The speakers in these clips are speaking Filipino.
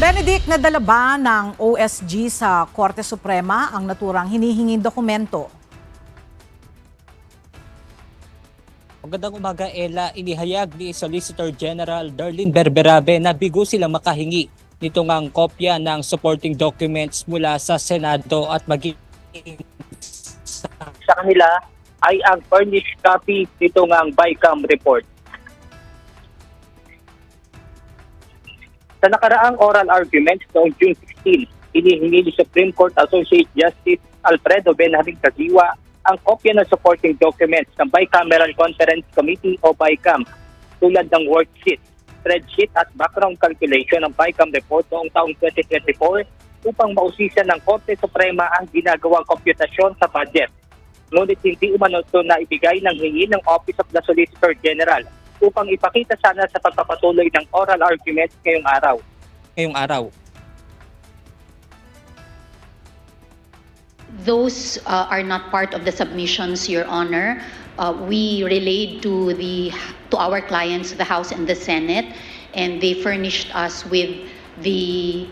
Benedict, nadala ba ng OSG sa Korte Suprema ang naturang hinihinging dokumento? Magandang umaga, Ella. Inihayag ni Solicitor General Darlene Berberabe na bigo silang makahingi nito ngang kopya ng supporting documents mula sa Senado at maging sa kanila ay ang furnished copy nito ngang BICAM report. Sa nakaraang oral arguments noong June 16, hinihingi ni Supreme Court Associate Justice Alfredo Benjamin Caguioa ang kopya ng supporting documents ng Bicameral Conference Committee o BICAM tulad ng worksheet, spreadsheet at background calculation ng BICAM report noong taong 2024 upang mausisa ng Korte Suprema ang ginagawang komputasyon sa budget. Ngunit hindi umano ito na ibigay ng hingi ng Office of the Solicitor General upang ipakita sana sa pagpapatuloy ng oral arguments ngayong araw. Those are not part of the submissions, Your Honor. We relayed to our clients, the House and the Senate, and they furnished us with the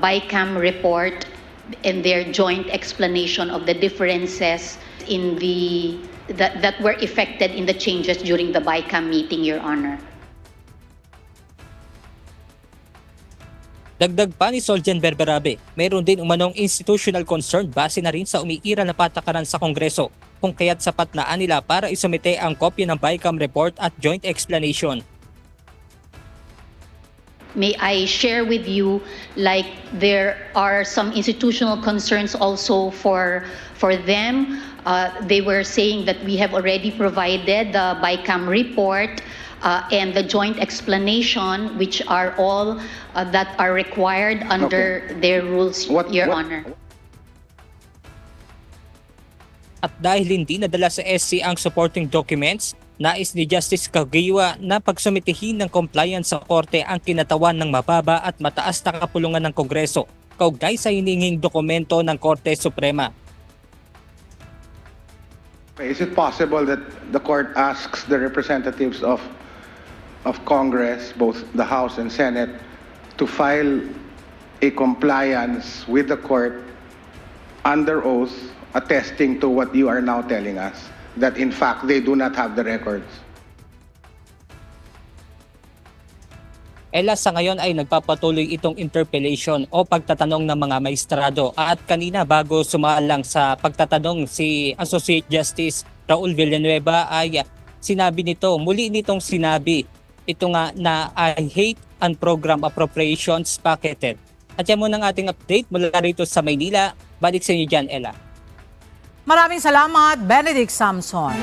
BICAM report and their joint explanation of the differences in that were effected in the changes during the BICAM meeting, Your Honor. Dagdag pa ni Solgen Berberabe, mayroon din umanong institutional concern base na rin sa umiiral na patakaran sa Kongreso kung kaya't sapat na nila para isumite ang kopya ng BICAM report at joint explanation. May I share with you, like, there are some institutional concerns also for them. They were saying that we have already provided the BICAM report and the joint explanation, which are all that are required under their rules, Your Honor. At dahil hindi nadala sa SC ang supporting documents, nais ni Justice Caguioa na pagsumitihin ng compliance sa korte ang kinatawan ng mababa at mataas na kapulungan ng Kongreso kaugnay sa hinihinging dokumento ng Korte Suprema. Is it possible that the court asks the representatives of Congress, both the House and Senate, to file a compliance with the court under oath attesting to what you are now telling us, that in fact they do not have the records? Ella, sa ngayon ay nagpapatuloy itong interpellation o pagtatanong ng mga maestrado at kanina bago sumalang sa pagtatanong si Associate Justice Raul Villanueva ay muli nitong sinabi ito nga na I hate unprogrammed appropriations packeted. At yan muna ang ating update mula rito sa Maynila. Balik sa inyo dyan, Ella. Maraming salamat, Benedict Samson.